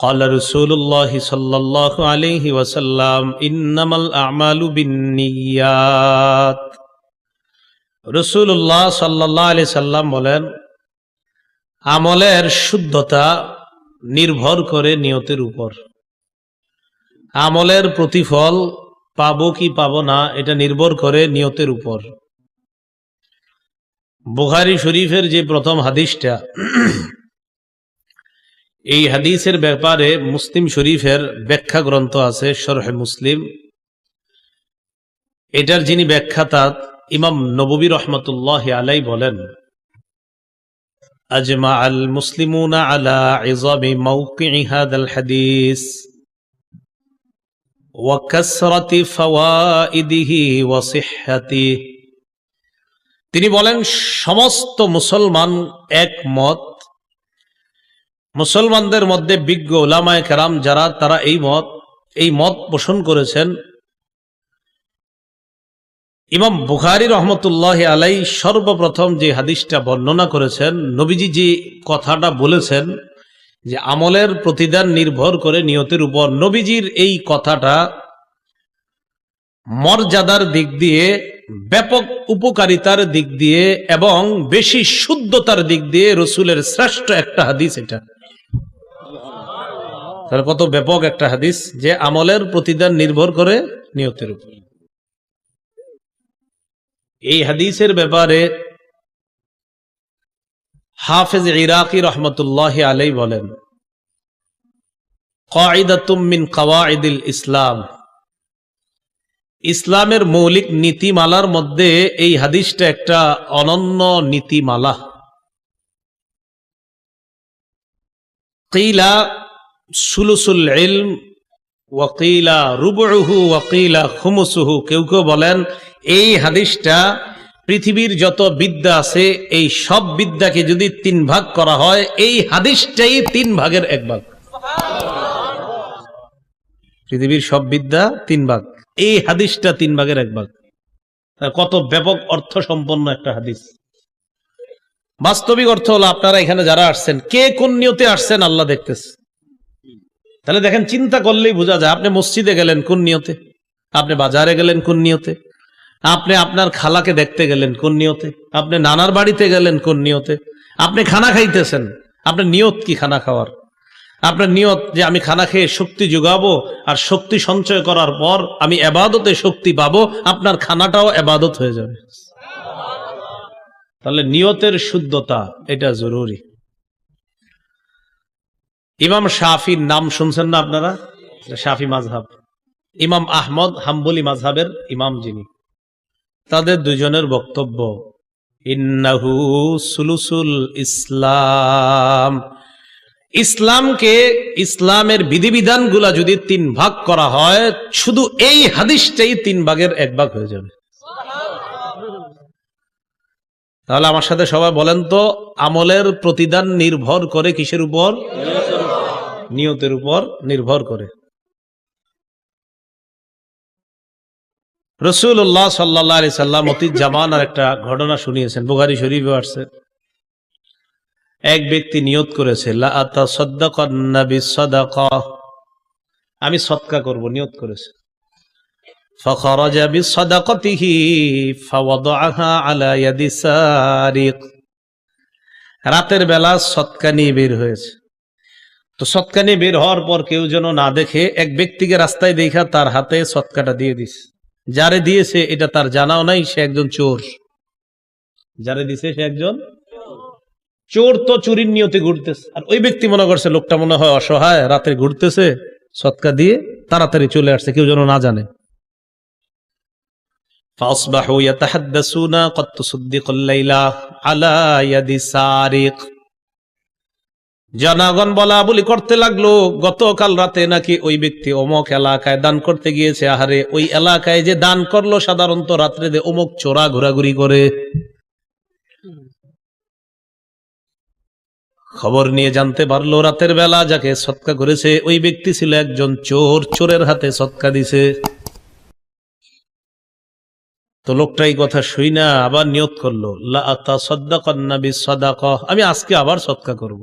قال رسول الله صلى الله عليه وسلم إنما الأعمال بالنيات। রাসূলুল্লাহ সাল্লাল্লাহু আলাইহি সাল্লাম বলেন, আমলের শুদ্ধতা নির্ভর করে নিয়তের উপর। আমলের প্রতিফল পাবো কি পাবো না এটা নির্ভর করে নিয়তের উপর। বুখারী শরীফের যে প্রথম হাদিসটা, এই হাদিসের ব্যাপারে মুসলিম শরীফের ব্যাখ্যা গ্রন্থ আছে শরহে মুসলিম। এটার যিনি ব্যাখ্যাতা ইমাম নববী রাহমাতুল্লাহি আলাইহি বলেন, আজমা আল মুসলিমুনা আলা ইযামি মাওকি'i হাদাল হাদিস ওয়া কাসরাতি ফাওয়াইদিহি ওয়া সিহহাতিহি। তিনি বলেন, সমস্ত মুসলমান একমত, মুসলমানদের মধ্যে বিজ্ঞ উলামায়ে কেরাম যারা, তারা এই মত পোষণ করেছেন। ইমাম বুখারী রহমতুল্লাহি আলাইহি সর্বপ্রথম যে হাদিসটা বর্ণনা করেছেন, নবীজি যে কথাটা বলেছেন যে আমলের প্রতিদান নির্ভর করে নিয়তের উপর, নবীজির এই কথাটা মর্যাদার দিক দিয়ে, ব্যাপক উপকারিতার দিক দিয়ে এবং বেশি শুদ্ধতার দিক দিয়ে রসুলের শ্রেষ্ঠ একটা হাদিস এটা। তাহলে কত ব্যাপক একটা হাদিস যে আমলের প্রতিদান নির্ভর করে নিয়তের উপর। এই হাদিসের ব্যাপারে হাফেজ ইরাকি রহমতুল্লাহি আলাইহি বলেন, কায়দাতুম মিন কাওয়াইদিল ইসলাম, ইসলামের মৌলিক নীতিমালার মধ্যে এই হাদিসটা একটা অনন্য নীতিমালা। কিলা সুলুসুল ইলম ওয়া কিলা রুবুহু ওয়া কিলা খুমুসুহু। কেউ কেউ বলেন এই হাদিসটা পৃথিবীর যত বিদ্যা আছে এই সব বিদ্যাকে যদি 3 ভাগ করা হয়, এই হাদিসটাই 3 ভাগের 1 ভাগ। পৃথিবীর সব বিদ্যা 3 ভাগ, এই হাদিসটা 3 ভাগের 1 ভাগ। কত ব্যাপক অর্থ সম্পন্ন একটা হাদিস। বাস্তবিক অর্থ হলো, আপনারা এখানে যারা আসছেন, কে কোন নিয়তে আসছেন আল্লাহ দেখতেছে। তাহলে দেখেন, চিন্তা করলেই বোঝা যায়, আপনি মসজিদে গেলেন কোন নিয়তে, আপনি বাজারে গেলেন কোন নিয়তে, আপনি আপনার খালাকে দেখতে গেলেন কোন নিয়তে, আপনি নানার বাড়িতে গেলেন কোন নিয়তে, আপনি খানা খাইতেছেন, আপনার নিয়ত কি খানা খাওয়ার? আপনার নিয়ত যে আমি খানা খেয়ে শক্তি যোগাবো, আর শক্তি সঞ্চয় করার পর আমি ইবাদতে শক্তি পাবো, আপনার খানাটাও ইবাদত হয়ে যাবে। তাহলে নিয়তের শুদ্ধতা এটা জরুরি। ইমাম শাফির নাম শুনছেন না আপনারা? শাফি মাযহাব, ইমাম আহমদ হাম্বলি মাযহাবের ইমাম যিনি, তাদের দুজনের বক্তব্য, ইন্নাহু সুলুসুল ইসলাম, ইসলামকে, ইসলামের বিধিবিধানগুলা যদি 3 ভাগ করা হয়, শুধু এই হাদিসটাই 3 ভাগের 1 ভাগ হয়ে যাবে। তাহলে আমার সাথে সবাই বলেন তো, আমলের প্রতিদান নির্ভর করে কিসের উপর? নিয়তের উপর নির্ভর করে। রাসূলুল্লাহ সাল্লাল্লাহু আলাইহি সাল্লাম অতীত জামানার একটা ঘটনা শুনিয়েছেন, বুখারী শরীফে আসছে। এক ব্যক্তি নিয়ত করেছে, লা আতাসাদ্দাকান্না বিসসাদাকা, আমি সদকা করব, নিয়ত করেছে। ফাখারাজা বিসসাদাকাতিহি ফাওয়াদাআহা আলা ইয়াদি সারিক, রাতের বেলা সদকা নিয়ে বের হয়েছে। তো সদকা নিয়ে বের হওয়ার পর কেউ যেন না দেখে, এক ব্যক্তিকে রাস্তায় দেখা তার হাতে সদকাটা দিয়ে দিছে। যারে দিয়েছে এটা তার জানাও নাই, সে একজন চোর। যারে দিছে সে একজন চোর। তো চুরির নিয়তে ঘুরতেছে, আর ওই ব্যক্তি মনে করছে লোকটা মনে হয় অসহায়, রাতে ঘুরতেছে, সদকা দিয়ে তাড়াতাড়ি চলে আসছে, কেউ যেন না জানে। ফাসবাহু ইয়াতাহাদ্দাসুনা ক্বাদ তুসাদ্দিকাল লাইলা আলা ইয়াদি সারিক, জনগণ বলা বলি করতে লাগলো, গতকাল রাতে নাকি ওই ব্যক্তি অমুক এলাকায় দান করতে গিয়েছে। আহারে, ওই এলাকায় যে দান করলো, সাধারণত রাত্রে যে অমুক চোরা ঘোরাঘুরি করে। খবর নিয়ে জানতে পারলো রাতের বেলা যাকে সদকা করেছে ওই ব্যক্তি ছিল একজন চোর, চোরের হাতে সদকা দিছে। তো লোকটা এই কথা শুই না আবার নিয়ত করলো, লা আতাসাদ্দাকান্না বিসসাদাকা, আমি আজকে আবার সদকা করব।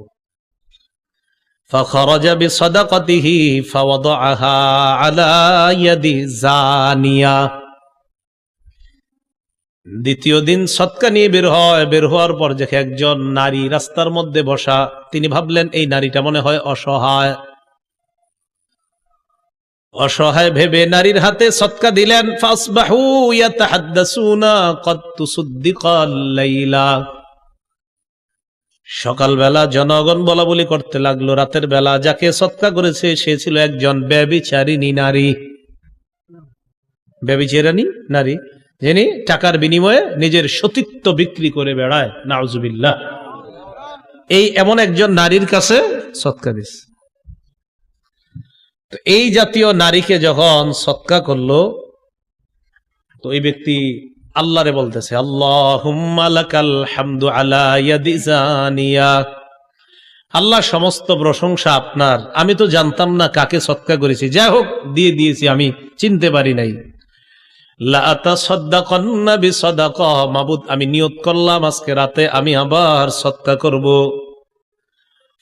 فخرج بصدقته فوضعها على يد زانية। দ্বিতীয় দিন সদকা নিয়ে বের হওয়ার পর দেখে একজন নারী রাস্তার মধ্যে বসা। তিনি ভাবলেন এই নারীটা মনে হয় অসহায়। অসহায় ভেবে নারীর হাতে সদকা দিলেন। ফাসবাহু ইয়াতাহাদ্দাসুনা ক্বাদ তুসাদ্দিকাল লাইলা। সকালবেলা জনগণ বলা বলি করতে লাগলো, রাতের বেলা যাকে সদকা করেছে সে ছিল একজন ব্যভিচারিণী নারী। ব্যভিচারিণী নারী যিনি টাকার বিনিময়ে নিজের সতীত্ব বিক্রি করে বেড়ায়। নাউজুবিল্লাহ। এই এমন একজন নারীর কাছে সদকা দিস। তো এই জাতীয় নারীকে যখন সদকা করলো, তো এই ব্যক্তি আল্লাহরে বলতেছে, আল্লাহুম্মা লাকাল হামদু আলা ইয়াদি জানিয়া। আল্লাহ, সমস্ত প্রশংসা আপনার। আমি তো জানতাম না কাকে সদকা করেছি, যাই হোক দিয়ে দিয়েছি, আমি চিনতে পারি নাই। লা আতাসাদ্দাকান্না বিসাদাকা, মাবুদ আমি নিয়ত করলাম আজকে রাতে আমি আবার সদকা করব।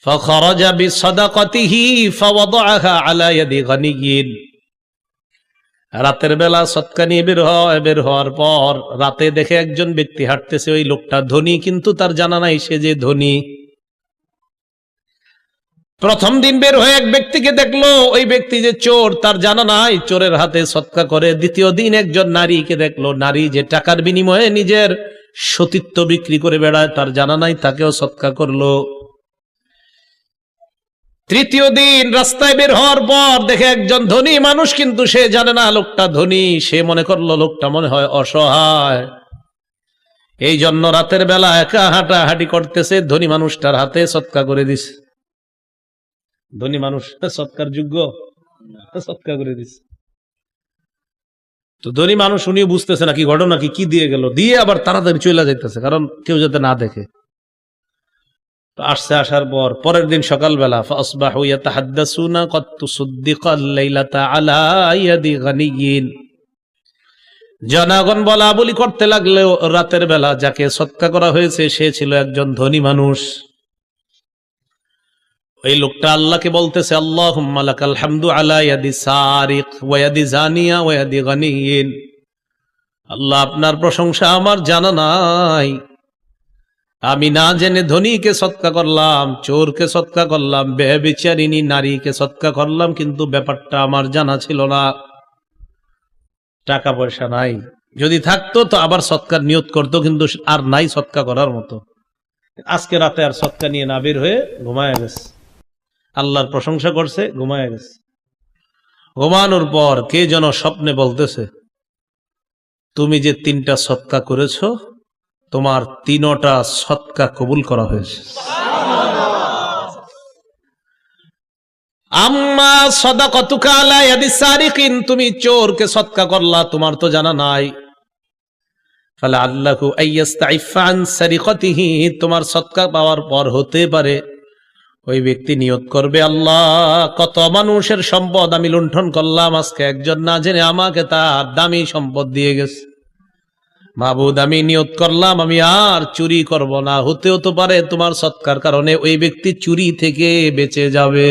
ফাখারাজা বিসাদাকাতিহি ফাওয়াদাআহা আলা ইয়াদি গানিয়্যিন। রাতের বেলা সদকা নিয়ে বের হওয়ার পর রাতে দেখে একজন ব্যক্তি হাঁটতেছে। ওই লোকটা ধনী, কিন্তু তার জানা নাই সে যে ধনী। প্রথম দিন বের হয়ে এক ব্যক্তিকে দেখলো, ওই ব্যক্তি যে চোর তার জানা নাই, চোরের হাতে সদকা করে। দ্বিতীয় দিন একজন নারীকে দেখলো, নারী যে টাকার বিনিময়ে নিজের সতীত্ব বিক্রি করে বেড়ায় তার জানা নাই, তাকেও সদকা করলো। তৃতীয় দিন রাস্তায় বের হওয়ার পর দেখে একজন ধনী মানুষ, কিন্তু সে জানে না লোকটা ধনী। সে মনে করলো লোকটা মনে হয় অসহায়, এই জন্য রাতের বেলা একা হাঁটাহাঁটি করতেছে, ধনী মানুষটার হাতে সদকা করে দিছে। ধনী মানুষ সৎকার যোগ্য, সৎকার করে দিছে। তো ধনী মানুষ উনিও বুঝতেছে না কি ঘটনা, কি দিয়ে গেল, দিয়ে আবার তাড়াতাড়ি চলে যাইতেছে, কারণ কেউ যাতে না দেখে। তো আসার পর পরের দিন সকালবেলা ফাসবাহু ইয়াতাহাদ্দাসুনা ক্বাদ তুসাদ্দিকাল লাইলাতা আলা ইয়াদি গানিয়্যিন। জনগণ বলা বলি করতে লাগলো, রাতের বেলা যাকে সদকা করা হয়েছে সে ছিল একজন ধনী মানুষ। ওই লোকটা আল্লাহকে বলতেছে, আল্লাহুম্মা লাকাল হামদু আলা ইয়াদি সারিক ওয়া ইয়াদি জানিয়া ওয়া ইয়াদি গানিয়্যিন। আল্লাহ, আপনার প্রশংসা আমার জানা নাই, আমি না জেনে ধনীকে সদকা করলাম, চোরকে সদকা করলাম, ব্যভিচারিণী নারীকে সদকা করলাম, কিন্তু ব্যাপারটা আমার জানা ছিল না। টাকা পয়সা নাই, যদি থাকতো তো আবার সদকার নিয়ত করতো, কিন্তু আর নাই সদকা করার মতো। আজকে রাতে আর সদকা নিয়ে না বের হয়ে ঘুমায় গেছে, আল্লাহর প্রশংসা করছে, ঘুমায় গেছে। ঘুমানোর পর কে যেন স্বপ্নে বলতেছে, তুমি যে 3টা সদকা করেছো, তোমার 3টা সদকা কবুল করা হয়েছে। আম্মা সাদাকাতুকা আলা ইয়াদি সারিকিন, তুমি চোরকে সদকা করলা, তোমার তো জানা নাই। ফালা আল্লাহু আইয়াস্তাইফা আন সারিকাতিহি, তোমার সদকা পাওয়ার পর হতে পারে ওই ব্যক্তি নিয়ত করবে, আল্লাহ কত মানুষের সম্পদ আমি লুণ্ঠন করলাম, আজকে একজন না জেনে আমাকে তার দামি সম্পদ দিয়ে গেছে। মাবুদ, আমি নিয়ত করলাম আমি আর চুরি করব না, হতেও তো পারে তোমার সৎকার কারণে ওই ব্যক্তি চুরি থেকে বেঁচে যাবে।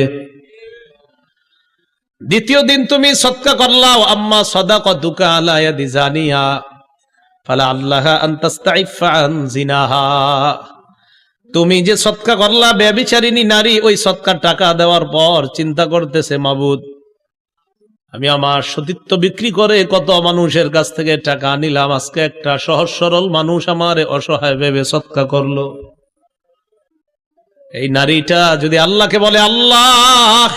দ্বিতীয় দিন তুমি সদকা করলাও, আম্মা সাদাকাতুকা আলা ইয়াদি জানিয়া ফালা আল্লাহা আন তাস্তাইফা আন জিনাহা, তুমি যে সদকা করলা ব্যভিচারিণী নারী, ওই সদকার টাকা দেওয়ার পর চিন্তা করতেছে, মাবুদ আমি আমার সতীত্ব বিক্রি করে কত মানুষের কাছ থেকে টাকা নিলাম, আজকে একটা সহজ সরল মানুষ আমারে অসহায় ভেবে সদকা করলো। এই নারীটা যদি আল্লাহকে বলে, আল্লাহ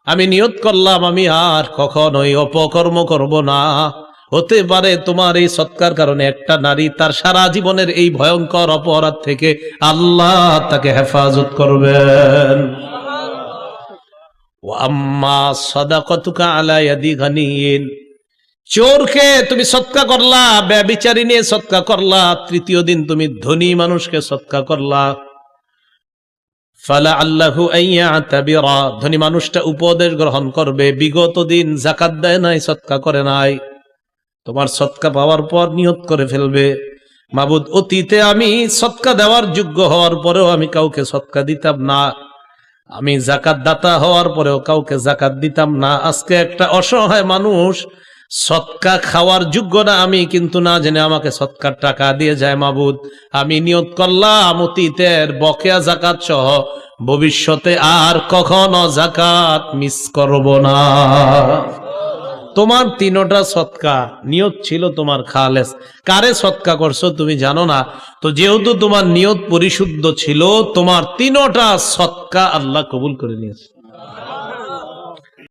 আমি নিয়ত করলাম আমি আর কখনোই অপকর্ম করব না, হতে পারে তোমার এই সৎকার কারণে একটা নারী তার সারা জীবনের এই ভয়ঙ্কর অপরাধ থেকে আল্লাহ তাকে হেফাজত করবেন। আম্মা সাদাকাতুকা আলা ইয়াদি গানিয়্যিন, চোরকে তুমি সদকা করলা, ব্যভিচারিণী সদকা করলা, তৃতীয় দিন তুমি ধনী মানুষকে সদকা করলা। ফালা আল্লাহু আইয়াতাবিরা, ধনী মানুষটা উপদেশ গ্রহণ করবে, বিগত দিন যাকাত দেয় নাই, সদকা করে নাই, তোমার সদকা পাওয়ার পর নিয়ত করে ফেলবে, মাবুদ অতীতে আমি সদকা দেওয়ার যোগ্য হওয়ার পরেও আমি কাউকে সদকা দিতাম না, আমি জাকাত দাতা হওয়ার পরেও কাউকে জাকাত দিতাম না। আজকে একটা অসহায় মানুষ সৎকা খাওয়ার যোগ্য না, আমি কিন্তু না জেনে আমাকে সৎকার টাকা দিয়ে যায়। মাবুদ, আমি নিয়ত করলাম অতীতের বকেয়া জাকাত সহ ভবিষ্যতে আর কখনো জাকাত মিস করব না। তোমার তিনটা সৎকা নিয়ত ছিল তোমার খালেস। কারে সৎকা করছো তুমি জানো না, তো যেহেতু তোমার নিয়ত পরিশুদ্ধ ছিল, তোমার তিনটা সৎকা আল্লাহ কবুল করে নিয়েছে।